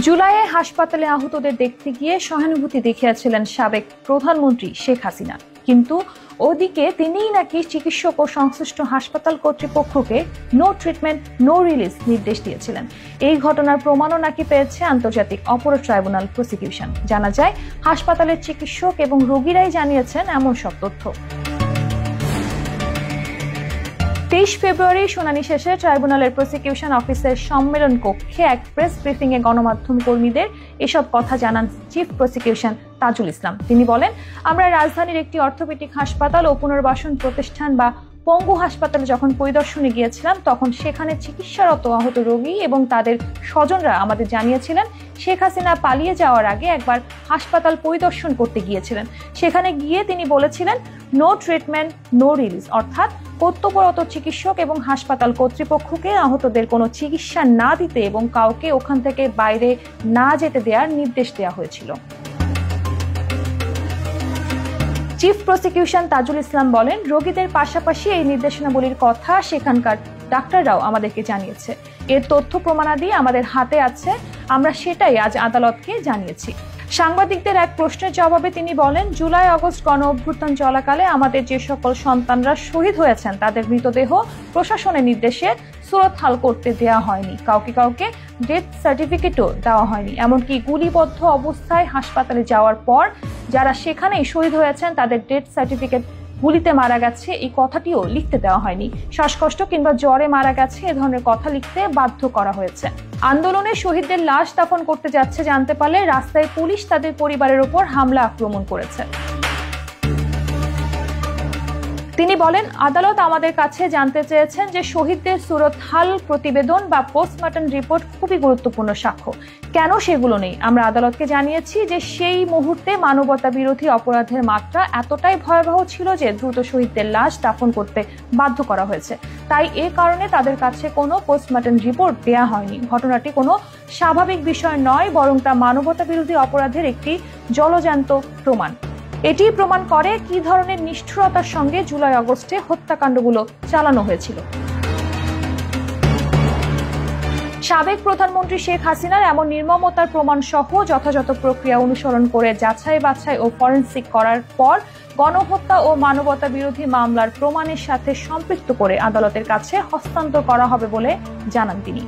জুলাইয়ে হাসপাতালে আহতদের দেখতে গিয়ে সহানুভূতি দেখিয়েছিলেন সাবেক প্রধানমন্ত্রী শেখ হাসিনা, কিন্তু ওদিকে তিনিই নাকি চিকিৎসক ও সংশ্লিষ্ট হাসপাতাল কর্তৃপক্ষকে নো ট্রিটমেন্ট নো রিলিজ নির্দেশ দিয়েছিলেন। এই ঘটনার প্রমাণও নাকি পেয়েছে আন্তর্জাতিক অপরাধ ট্রাইব্যুনাল প্রসিকিউশন। জানা যায়, হাসপাতালের চিকিৎসক এবং রোগীরাই জানিয়েছেন এমন সব তথ্য। 23 ফেব্রুয়ারি শুনানি শেষে ট্রাইব্যুনালের প্রসিকিউশন অফিসের সম্মেলন কক্ষে এক প্রেস ব্রিফিং এ গণমাধ্যম কর্মীদের এসব কথা জানান চিফ প্রসিকিউশন তাজুল ইসলাম। তিনি বলেন, আমরা রাজধানীর একটি অর্থোপেডিক হাসপাতাল ও পুনর্বাসন প্রতিষ্ঠান বা পঙ্গু হাসপাতালে যখন পরিদর্শনে গিয়েছিলাম, তখন সেখানে চিকিৎসারত আহত রোগী এবং তাদের স্বজনরা আমাদের জানিয়েছিলেন শেখ হাসিনা পালিয়ে যাওয়ার আগে একবার হাসপাতাল পরিদর্শন করতে গিয়েছিলেন। সেখানে গিয়ে তিনি বলেছিলেন নো ট্রিটমেন্ট নো রিলিজ, অর্থাৎ কর্তব্যরত চিকিৎসক এবং হাসপাতাল কর্তৃপক্ষকে আহতদের কোনো চিকিৎসা না দিতে এবং কাউকে ওখান থেকে বাইরে না যেতে দেওয়ার নির্দেশ দেওয়া হয়েছিল। চিফ প্রসিকিউশন তাজুল ইসলাম বলেন, রোগীদের পাশাপাশি এই নির্দেশনাবলীর কথা সেখানকার ডাক্তাররাও আমাদেরকে জানিয়েছে। এর তথ্য প্রমাণাদি আমাদের হাতে আছে, আমরা সেটাই আজ আদালতকে জানিয়েছি। সাংবাদিকদের এক প্রশ্নের জবাবে তিনি বলেন, জুলাই আগস্ট গণ অভ্যুত্থান চলাকালে আমাদের যে সকল সন্তানরা শহীদ হয়েছেন তাদের মৃতদেহ প্রশাসনের নির্দেশে সুরতহাল করতে দেওয়া হয়নি, কাউকে ডেথ সার্টিফিকেটও দেওয়া হয়নি। এমনকি গুলিবদ্ধ অবস্থায় হাসপাতালে যাওয়ার পর যারা সেখানেই শহীদ হয়েছেন তাদের ডেথ সার্টিফিকেট গুলিতে মারা গেছে এই কথাটিও লিখতে দেওয়া হয়নি। শ্বাসকষ্ট কিংবা জ্বরে মারা গেছে এ ধরনের কথা লিখতে বাধ্য করা হয়েছে। আন্দোলনে শহীদদের লাশ দাফন করতে যাচ্ছে জানতে পারলে রাস্তায় পুলিশ তাদের পরিবারের উপর হামলা আক্রমণ করেছে। তিনি বলেন, আদালত আমাদের কাছে জানতে চেয়েছেন যে শহীদদের সুরতহাল প্রতিবেদন বা পোস্টমর্টম রিপোর্ট খুবই গুরুত্বপূর্ণ সাক্ষ্য। কেন সেগুলো নেই? আমরা আদালতকে জানিয়েছি যে সেই মুহূর্তে মানবতা বিরোধী অপরাধের মাত্রা এতটাই ভয়াবহ ছিল যে দ্রুত শহীদদের লাশ দাফন করতে বাধ্য করা হয়েছে। তাই এ কারণে তাদের কাছে কোনো পোস্টমর্টম রিপোর্ট দেওয়া হয়নি। ঘটনাটি কোনো স্বাভাবিক বিষয় নয়, বরং তা মানবতা বিরোধী অপরাধের একটি জলজ্যান্ত প্রমাণ। এটি প্রমাণ করে কি ধরনের নিষ্ঠুরতার সঙ্গে জুলাই আগস্টে হত্যাকাণ্ডগুলো চালানো হয়েছিল। সাবেক প্রধানমন্ত্রী শেখ হাসিনার এমন নির্মমতার প্রমাণ সহ যথাযথ প্রক্রিয়া অনুসরণ করে যাচাই বাছাই ও ফরেনসিক করার পর গণহত্যা ও মানবতা বিরোধী মামলার প্রমাণের সাথে সম্পৃক্ত করে আদালতের কাছে হস্তান্তর করা হবে বলে জানান তিনি।